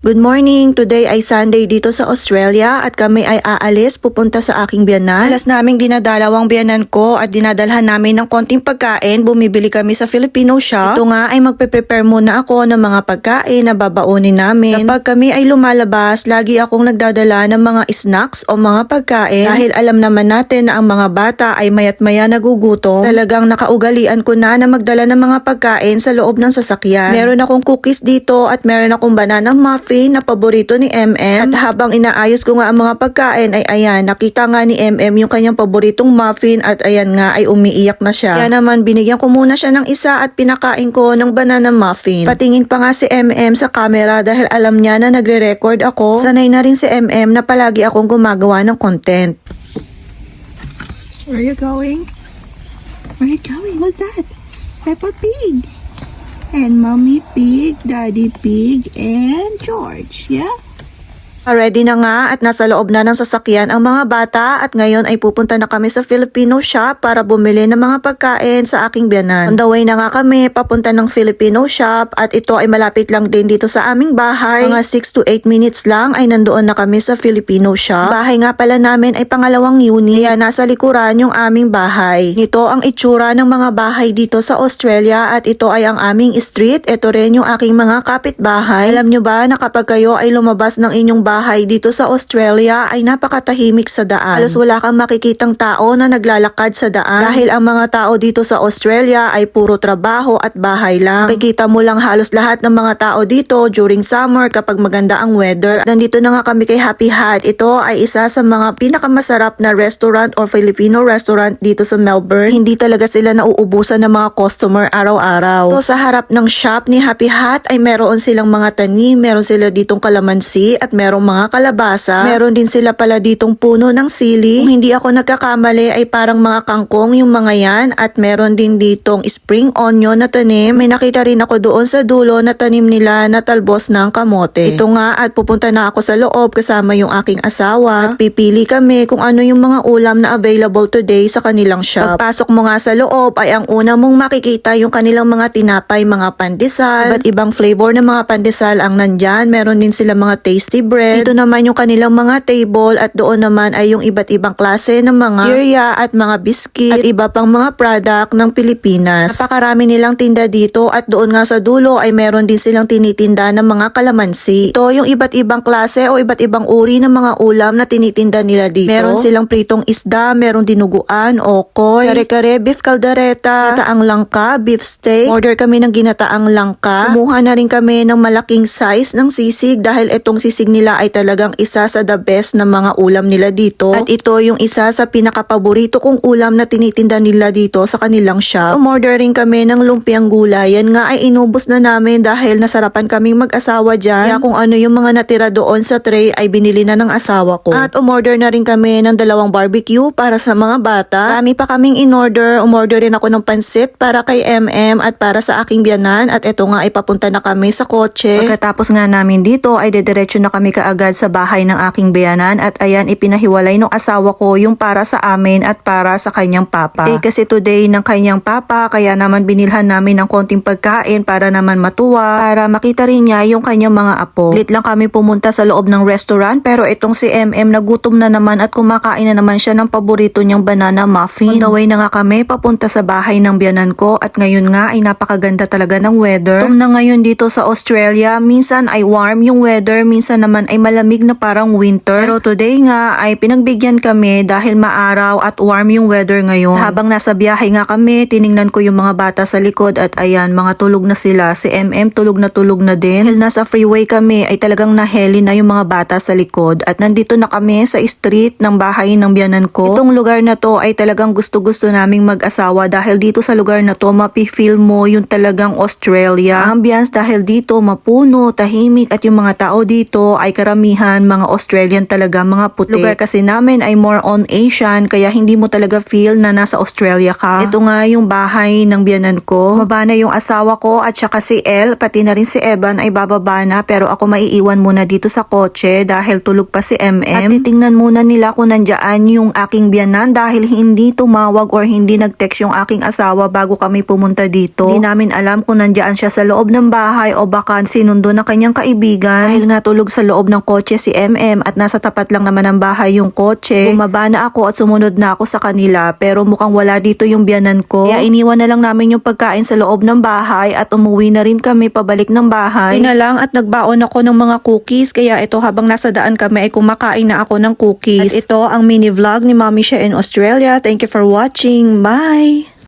Good morning! Today ay Sunday dito sa Australia at kami ay aalis pupunta sa aking biyanan. Alas naming dinadalawang biyanan ko at dinadalhan namin ng konting pagkain. Bumibili kami sa Filipino shop. Ito nga ay magpe-prepare muna ako ng mga pagkain na babaunin namin. Kapag kami ay lumalabas, lagi akong nagdadala ng mga snacks o mga pagkain dahil alam naman natin na ang mga bata ay mayat maya nagugutom. Talagang nakaugalian ko na magdala ng mga pagkain sa loob ng sasakyan. Meron akong cookies dito at meron akong banana muffin na paborito ni MM. At habang inaayos ko nga ang mga pagkain ay ayan, nakita nga ni MM yung kanyang paboritong muffin at ayan nga ay umiiyak na siya. Kaya naman binigyan ko muna siya ng isa at pinakain ko ng banana muffin. Patingin pa nga si MM sa camera dahil alam niya na nagre-record ako. Sanay na rin si MM na palagi akong gumagawa ng content. Where are you going? Where are you going? What's that? Peppa Pig. And Mommy Pig, Daddy Pig, and George. Yeah? Ready na nga at nasa loob na ng sasakyan ang mga bata at ngayon ay pupunta na kami sa Filipino shop para bumili ng mga pagkain sa aking biyanan. On the way na nga kami papunta ng Filipino shop at ito ay malapit lang din dito sa aming bahay. Mga 6 to 8 minutes lang ay nandoon na kami sa Filipino shop. Bahay nga pala namin ay pangalawang unit kaya nasa likuran yung aming bahay. Nito ang itsura ng mga bahay dito sa Australia at ito ay ang aming street. Ito rin yung aking mga kapitbahay. Alam nyo ba na kapag kayo ay lumabas ng inyong bahay dito sa Australia ay napakatahimik sa daan. Halos wala kang makikitang tao na naglalakad sa daan dahil ang mga tao dito sa Australia ay puro trabaho at bahay lang. Makikita mo lang halos lahat ng mga tao dito during summer kapag maganda ang weather. At nandito na nga kami kay Happy Hut. Ito ay isa sa mga pinakamasarap na restaurant or Filipino restaurant dito sa Melbourne. Hindi talaga sila nauubusan ng mga customer araw-araw. So sa harap ng shop ni Happy Hut ay meron silang mga tanim, meron sila ditong kalamansi at meron mga kalabasa. Meron din sila pala ditong puno ng sili. Kung hindi ako nagkakamali ay parang mga kangkong yung mga yan at meron din ditong spring onion na tanim. May nakita rin ako doon sa dulo na tanim nila na talbos ng kamote. Ito nga at pupunta na ako sa loob kasama yung aking asawa at pipili kami kung ano yung mga ulam na available today sa kanilang shop. Pagpasok mo nga sa loob ay ang una mong makikita yung kanilang mga tinapay, mga pandesal, iba't ibang flavor ng mga pandesal ang nandyan. Meron din sila mga tasty bread. Dito naman yung kanilang mga table at doon naman ay yung iba't ibang klase ng mga birria at mga biscuit at iba pang mga product ng Pilipinas. Napakarami nilang tinda dito at doon nga sa dulo ay meron din silang tinitinda ng mga kalamansi. Ito yung iba't ibang klase o iba't ibang uri ng mga ulam na tinitinda nila dito. Meron silang pritong isda, meron dinuguan, okoy, kare-kare, beef caldereta, ginataang langka, beef steak. Order kami ng ginataang langka. Kumuha na rin kami ng malaking size ng sisig dahil itong sisig nila ay talagang isa sa the best na mga ulam nila dito. At ito yung isa sa pinakapaborito kong ulam na tinitinda nila dito sa kanilang shop. Umorder rin kami ng lumpiang gulay. Yan nga ay inubos na namin dahil nasarapan kaming mag-asawa dyan. Kaya kung ano yung mga natira doon sa tray ay binili na ng asawa ko. At umorder na rin kami ng 2 barbecue para sa mga bata. Marami pa kaming in-order. Umorder rin ako ng pansit para kay MM at para sa aking biyanan. At ito nga ay papunta na kami sa kotse. Pagkatapos nga namin dito ay dediretso na kami kaagad sa bahay ng aking biyanan at ayan ipinahiwalay ng asawa ko yung para sa amin at para sa kanyang papa. Kasi today ng kanyang papa kaya naman binilhan namin ng konting pagkain para naman matuwa, para makita rin niya yung kanyang mga apo. Lit lang kami pumunta sa loob ng restaurant pero itong si MM nagutom na naman at kumakain na naman siya ng paborito niyang banana muffin. On the way na nga kami papunta sa bahay ng biyanan ko at ngayon nga ay napakaganda talaga ng weather. Tum na ngayon dito sa Australia, minsan ay warm yung weather, minsan naman ay malamig na parang winter. Pero today nga ay pinagbigyan kami dahil maaraw at warm yung weather ngayon. Habang nasa biyahe nga kami, tiningnan ko yung mga bata sa likod at ayan, mga tulog na sila. Si MM tulog na din. Dahil nasa freeway kami ay talagang naheli na yung mga bata sa likod. At nandito na kami sa street ng bahay ng biyanan ko. Itong lugar na to ay talagang gusto-gusto naming mag-asawa dahil dito sa lugar na to mapifeel mo yung talagang Australia. Ambience dahil dito mapuno, tahimik at yung mga tao dito ay karamihan mga Australian talaga, mga puti. Lugar kasi namin ay more on Asian, kaya hindi mo talaga feel na nasa Australia ka. Ito nga yung bahay ng biyanan ko. Baba na yung asawa ko at saka si El, pati na rin si Evan ay bababa na, pero ako maiiwan muna dito sa kotse dahil tulog pa si MM. At titingnan muna nila kung nandyan yung aking biyanan dahil hindi tumawag or hindi nag-text yung aking asawa bago kami pumunta dito. Hindi namin alam kung nandyan siya sa loob ng bahay o baka sinundo ng kanyang kaibigan. Dahil nga tulog sa loob ng kotse si MM at nasa tapat lang naman ng bahay yung kotse, bumaba na ako at sumunod na ako sa kanila, pero mukhang wala dito yung biyanan ko. Kaya iniwan na lang namin yung pagkain sa loob ng bahay at umuwi na rin kami pabalik ng bahay. Ina lang at nagbaon ako ng mga cookies, kaya ito habang nasa daan kami ay kumakain na ako ng cookies. At ito ang mini vlog ni Mommy Shea in Australia. Thank you for watching. Bye!